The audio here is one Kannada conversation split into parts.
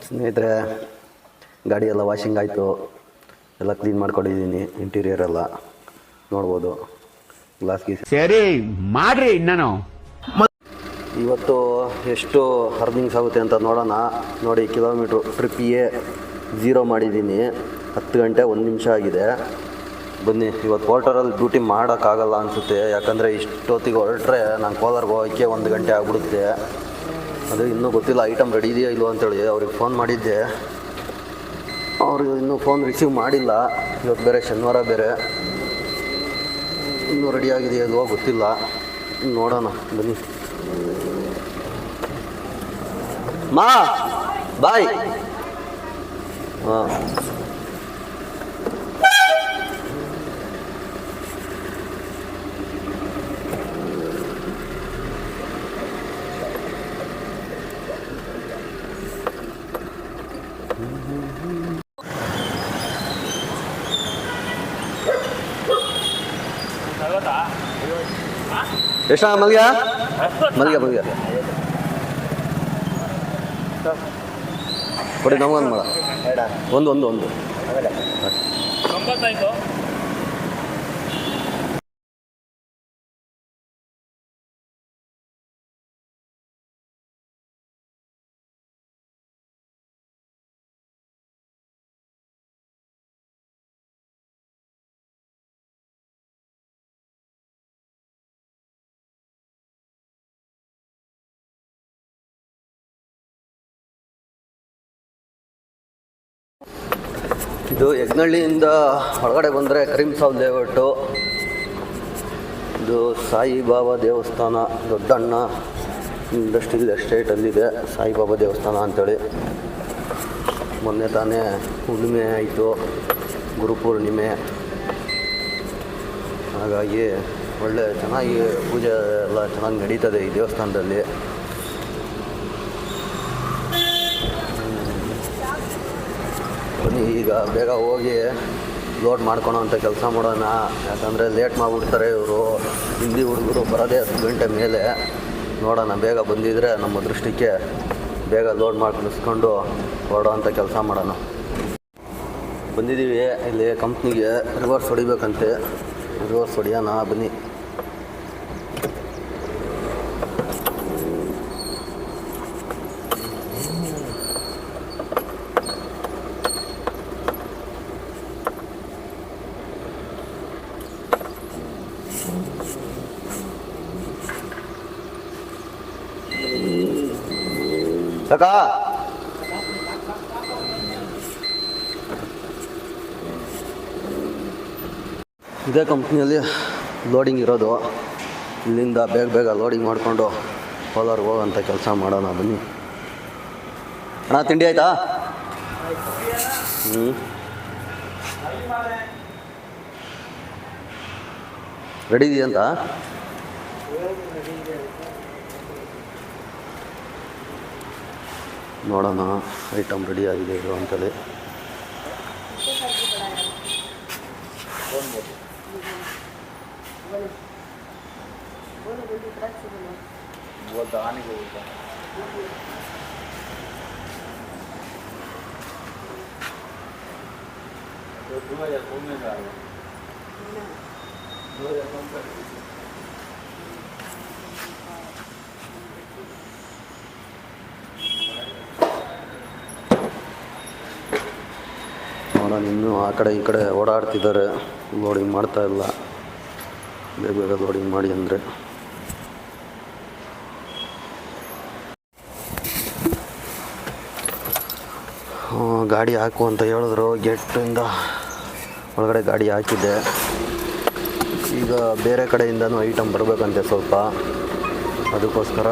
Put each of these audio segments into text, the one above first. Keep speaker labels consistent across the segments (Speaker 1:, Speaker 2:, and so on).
Speaker 1: ಸ್ನೇಹಿತರೆ, ಗಾಡಿ ಎಲ್ಲ ವಾಷಿಂಗ್ ಆಯಿತು, ಎಲ್ಲ ಕ್ಲೀನ್ ಮಾಡ್ಕೊಂಡಿದ್ದೀನಿ. ಇಂಟೀರಿಯರ್ ಎಲ್ಲ ನೋಡ್ಬೋದು. ಗ್ಲಾಸ್ ಗೀಸ್
Speaker 2: ಸರಿ ಮಾಡ್ರಿ. ನಾನು
Speaker 1: ಇವತ್ತು ಎಷ್ಟು ಅರ್ನಿಂಗ್ಸ್ ಆಗುತ್ತೆ ಅಂತ ನೋಡೋಣ. ನೋಡಿ, ಕಿಲೋಮೀಟ್ರು ಟ್ರಿಪ್ಪಿಗೆ 0 ಮಾಡಿದ್ದೀನಿ. 10 ಗಂಟೆ 1 ನಿಮಿಷ ಆಗಿದೆ. ಬನ್ನಿ, ಇವತ್ತು ಪೋರ್ಟರಲ್ಲಿ ಡ್ಯೂಟಿ ಮಾಡೋಕ್ಕಾಗಲ್ಲ ಅನಿಸುತ್ತೆ. ಯಾಕಂದರೆ ಇಷ್ಟೊತ್ತಿಗೆ ಹೊರಟ್ರೆ ನಾನು ಕೋಲಾರ್ಗೆ ಹೋಗೋಕ್ಕೆ 1 ಗಂಟೆ ಆಗಿಬಿಡುತ್ತೆ. ಅದು ಇನ್ನೂ ಗೊತ್ತಿಲ್ಲ ಐಟಮ್ ರೆಡಿ ಇದೆಯಾ ಇಲ್ವೋ ಅಂತೇಳಿ ಅವ್ರಿಗೆ ಫೋನ್ ಮಾಡಿದ್ದೆ. ಅವರು ಇನ್ನೂ ಫೋನ್ ರಿಸೀವ್ ಮಾಡಿಲ್ಲ. ಇವತ್ತು ಬೇರೆ ಶನಿವಾರ ಬೇರೆ, ಇನ್ನೂ ರೆಡಿಯಾಗಿದೆಯಾ ಇಲ್ವೋ ಗೊತ್ತಿಲ್ಲ. ನೋಡೋಣ ಬನ್ನಿ. ಮಾ ಬಾಯ್. ಹಾಂ, ಎಷ್ಟ ಮಲ್ಗ್ಯಾ ಮಲ್ಗ್ಯಾ ಮಲ್ಗ್ಯಾ ಕೊಡಿ, ನಮಗೊಂದು ಮಾಡ. ಒಂದು ಇದು ಯಜ್ಞಳ್ಳಿಯಿಂದ ಒಳಗಡೆ ಬಂದರೆ ಕರೀಂಸಾವ್ ಲೇಔಟು. ಇದು ಸಾಯಿಬಾಬಾ ದೇವಸ್ಥಾನ, ದೊಡ್ಡಣ್ಣ ಇಂಡಸ್ಟ್ರಿಯಲ್ ಎಸ್ಟೇಟಲ್ಲಿದೆ ಸಾಯಿಬಾಬಾ ದೇವಸ್ಥಾನ ಅಂಥೇಳಿ. ಮೊನ್ನೆ ತಾನೇ ಹುಣ್ಣಿಮೆ ಆಯಿತು, ಗುರುಪೂರ್ಣಿಮೆ. ಹಾಗಾಗಿ ಒಳ್ಳೆ ಚೆನ್ನಾಗಿ ಪೂಜೆ ಎಲ್ಲ ಚೆನ್ನಾಗಿ ನಡೀತದೆ ಈ ದೇವಸ್ಥಾನದಲ್ಲಿ. ಈಗ ಬೇಗ ಹೋಗಿ ಲೋಡ್ ಮಾಡ್ಕೊಳೋ ಅಂಥ ಕೆಲಸ ಮಾಡೋಣ. ಯಾಕಂದರೆ ಲೇಟ್ ಮಾಡಿಬಿಡ್ತಾರೆ ಇವರು. ಹಿಂದಿ ಹುಡುಗರು ಬರೋದೇ 10 ಗಂಟೆ ಮೇಲೆ. ನೋಡೋಣ, ಬೇಗ ಬಂದಿದ್ದರೆ ನಮ್ಮ ದೃಷ್ಟಿಗೆ ಬೇಗ ಲೋಡ್ ಮಾಡಿಸ್ಕೊಂಡು ಹೊರಡೋ ಅಂಥ ಕೆಲಸ ಮಾಡೋಣ. ಬಂದಿದ್ದೀವಿ ಇಲ್ಲಿ ಕಂಪ್ನಿಗೆ. ರಿವರ್ಸ್ ಹೊಡಿಬೇಕಂತೆ, ರಿವರ್ಸ್ ಹೊಡಿಯೋಣ ಬನ್ನಿ. ಅಕ್ಕ, ಇದೇ ಕಂಪ್ನಿಯಲ್ಲಿ ಲೋಡಿಂಗ್ ಇರೋದು. ಇಲ್ಲಿಂದ ಬೇಗ ಲೋಡಿಂಗ್ ಮಾಡಿಕೊಂಡು ಕೋಲಾರ್ಗೆ ಹೋಗೋಂಥ ಕೆಲಸ ಮಾಡೋಣ ಬನ್ನಿ. ಅಣ್ಣ, ತಿಂಡಿ ಆಯಿತಾ? ರೆಡಿ ಇದೆಯಂತ? ನೋಡೋಣ ಐಟಮ್ ರೆಡಿ ಆಗಿದೆ ಇದು ಅಂತೇಳಿ. ನೋಡೋಣ, ಇನ್ನೂ ಆ ಕಡೆ ಈ ಕಡೆ ಓಡಾಡ್ತಿದ್ದಾರೆ, ಲೋಡಿಂಗ್ ಮಾಡ್ತಾ ಇಲ್ಲ. ಬೇಗ ಲೋಡಿಂಗ್ ಮಾಡಿ ಅಂದರೆ. ಗಾಡಿ ಹಾಕು ಅಂತ ಹೇಳಿದ್ರು. ಗೇಟಿಂದ ಒಳಗಡೆ ಗಾಡಿ ಹಾಕಿದ್ದೆ. ಈಗ ಬೇರೆ ಕಡೆಯಿಂದನೂ ಐಟಮ್ ಬರಬೇಕಂತೆ ಸ್ವಲ್ಪ. ಅದಕ್ಕೋಸ್ಕರ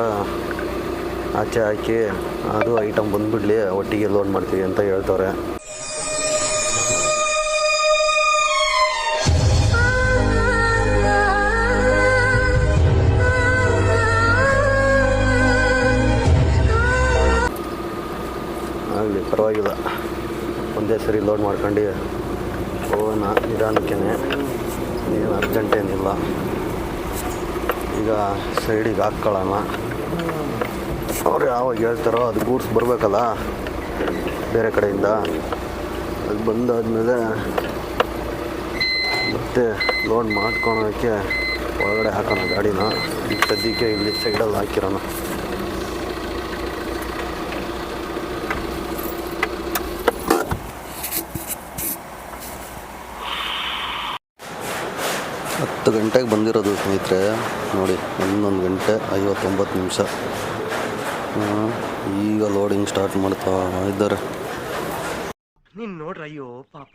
Speaker 1: ಆಚೆ ಹಾಕಿ ಅದು ಐಟಮ್ ಬಂದುಬಿಡಲಿ, ಒಟ್ಟಿಗೆ ಲೋಡ್ ಮಾಡ್ತೀವಿ ಅಂತ ಹೇಳ್ತವ್ರೆ. ಆಗಲಿ, ಪರವಾಗಿಲ್ಲ. ಒಂದೇ ಸರಿ ಲೋಡ್ ಮಾಡ್ಕೊಂಡು ಹೋಗೋಣ ನಿಧಾನಕ್ಕೇ, ಏನು ಅರ್ಜೆಂಟ್ ಏನಿಲ್ಲ. ಈಗ ಸೈಡಿಗೆ ಹಾಕ್ಕೊಳ್ಳೋಣ. ಅವ್ರು ಯಾವಾಗ ಹೇಳ್ತಾರೋ ಅದು ಗೂಡ್ಸ್ ಬರಬೇಕಲ್ಲ, ಬೇರೆ ಕಡೆಯಿಂದ. ಅದು ಬಂದಾದಮೇಲೆ ಮತ್ತೆ ಲೋಡ್ ಮಾಡ್ಕೊಳೋಕ್ಕೆ ಒಳಗಡೆ ಹಾಕೋಣ ಗಾಡಿನ. ಈಗ ಸದ್ಯಕ್ಕೆ ಇಲ್ಲಿ ಸೈಡಲ್ಲಿ ಹಾಕಿರೋಣ. ಹತ್ತು ಗಂಟೆಗೆ ಬಂದಿರೋದು ಸ್ನೇಹಿತರೆ, ನೋಡಿ 11 ಗಂಟೆ 59 ನಿಮಿಷ. ಈಗ ಲೋಡಿಂಗ್ ಸ್ಟಾರ್ಟ್ ಮಾಡ್ತಾ ಇದ್ದಾರೆ.
Speaker 3: ನೀನ್ ನೋಡ್ರ, ಅಯ್ಯೋ ಪಾಪ.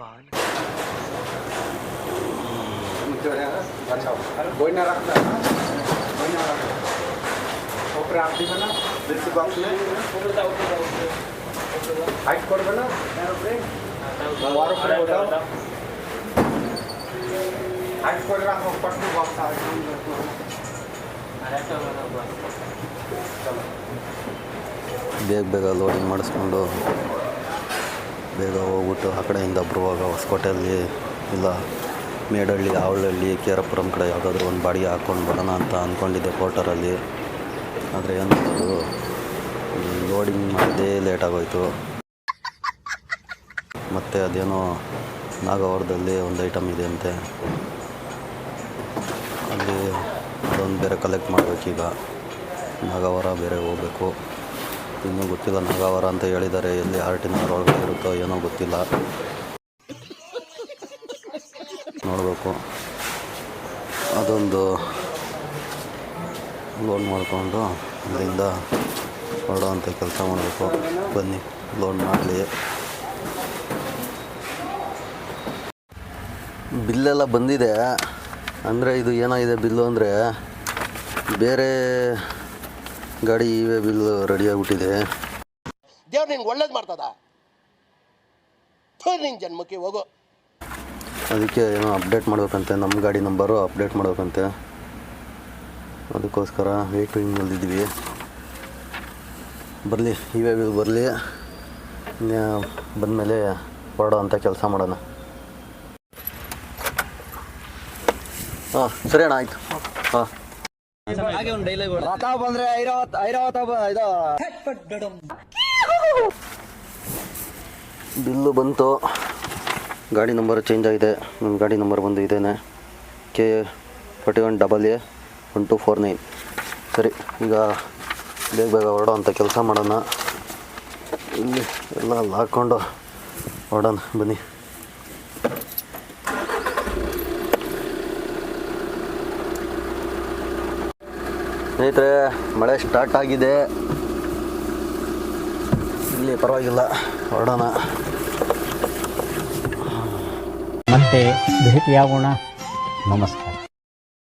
Speaker 1: ಬೇಗ ಲೋಡಿಂಗ್ ಮಾಡಿಸ್ಕೊಂಡು ಬೇಗ ಹೋಗ್ಬಿಟ್ಟು ಆ ಕಡೆಯಿಂದ ಬರುವಾಗ ಹೊಸಕೋಟೆಯಲ್ಲಿ ಇಲ್ಲ ಮೇಡಹಳ್ಳಿ, ಆವಳಹಳ್ಳಿ, ಕೇರಪುರಂ ಕಡೆ ಯಾವುದಾದ್ರೂ ಒಂದು ಬಾಡಿಗೆ ಹಾಕ್ಕೊಂಡು ಬರೋಣ ಅಂತ ಅಂದ್ಕೊಂಡಿದ್ದೆ ಪೋರ್ಟರಲ್ಲಿ. ಆದರೆ ಏನು ಮಾಡೋದು, ಲೋಡಿಂಗ್ ಮಾಡೋದೇ ಲೇಟಾಗೋಯ್ತು. ಮತ್ತು ಅದೇನೋ ನಾಗವಾರದಲ್ಲಿ ಒಂದು ಐಟಮ್ ಇದೆ ಅಂತೆ, ಅಲ್ಲಿ ಅದೊಂದು ಬೇರೆ ಕಲೆಕ್ಟ್ ಮಾಡಬೇಕೀಗ. ನಾಗವಾರ ಬೇರೆ ಹೋಗಬೇಕು. ಇನ್ನೂ ಗೊತ್ತಿಲ್ಲ, ನಾಗವಾರ ಅಂತ ಹೇಳಿದ್ದಾರೆ. ಎಲ್ಲಿ ಆರ್ಟಿನಗರ ಒಳಗಡೆ ಇರುತ್ತೋ ಏನೋ ಗೊತ್ತಿಲ್ಲ, ನೋಡಬೇಕು. ಅದೊಂದು ಲೋಡ್ ಮಾಡಿಕೊಂಡು ಅಲ್ಲಿಂದ ಹೊರಡುವಂಥ ಕೆಲಸ ಮಾಡಬೇಕು. ಬನ್ನಿ ಲೋಡ್ ಮಾಡಲಿ. ಬಿಲ್ಲೆಲ್ಲ ಬಂದಿದೆ. ಅಂದರೆ ಇದು ಏನಾಗಿದೆ ಬಿಲ್ಲು ಅಂದರೆ, ಬೇರೆ ಗಾಡಿ ಇವೇ ಬಿಲ್ಲು ರೆಡಿಯಾಗಿಬಿಟ್ಟಿದೆ.
Speaker 3: ದೇವ್ರು ನಿನ್ಗೆ ಒಳ್ಳೇದು ಮಾಡ್ತದ, ನಿನ್ನ ಜನ್ಮಕ್ಕೆ ಹೋಗೋ.
Speaker 1: ಅದಕ್ಕೆ ಏನೋ ಅಪ್ಡೇಟ್ ಮಾಡ್ಬೇಕಂತೆ, ನಮ್ಮ ಗಾಡಿ ನಂಬರು ಅಪ್ಡೇಟ್ ಮಾಡ್ಬೇಕಂತೆ. ಅದಕ್ಕೋಸ್ಕರ ವೇಟಿಂಗ್ನಲ್ಲಿದ್ದೀವಿ. ಬರಲಿ, ಇವೇ ಬಿಲ್ ಬರಲಿ, ಬಂದಮೇಲೆ ಹೊರಡೋ ಅಂಥ ಕೆಲಸ ಮಾಡೋಣ. ಹಾಂ ಸರಿ ಅಣ್ಣ, ಆಯಿತು. ಹಾಂ ಬಂದರೆ ಬಿಲ್ಲು ಬಂತು. ಗಾಡಿ ನಂಬರ್ ಚೇಂಜ್ ಆಗಿದೆ. ನನ್ನ ಗಾಡಿ ನಂಬರ್ ಬಂದು ಇದೇನೆ, K41AA1249. ಸರಿ, ಈಗ ಬೇಗ ಹೊರಡೋ ಅಂಥ ಕೆಲಸ ಮಾಡೋಣ. ಇಲ್ಲಿ ಎಲ್ಲ ಹಾಕ್ಕೊಂಡು ಹೊರಡೋಣ, ಬನ್ನಿ. ಸ್ನೇಹಿತರೆ, ಮಳೆ ಸ್ಟಾರ್ಟ್ ಆಗಿದೆ. ಇಲ್ಲಿ ಪರವಾಗಿಲ್ಲ, ಹೊರಡೋಣ.
Speaker 4: ಮತ್ತೆ ಭೇಟಿಯಾಗೋಣ. ನಮಸ್ತೆ.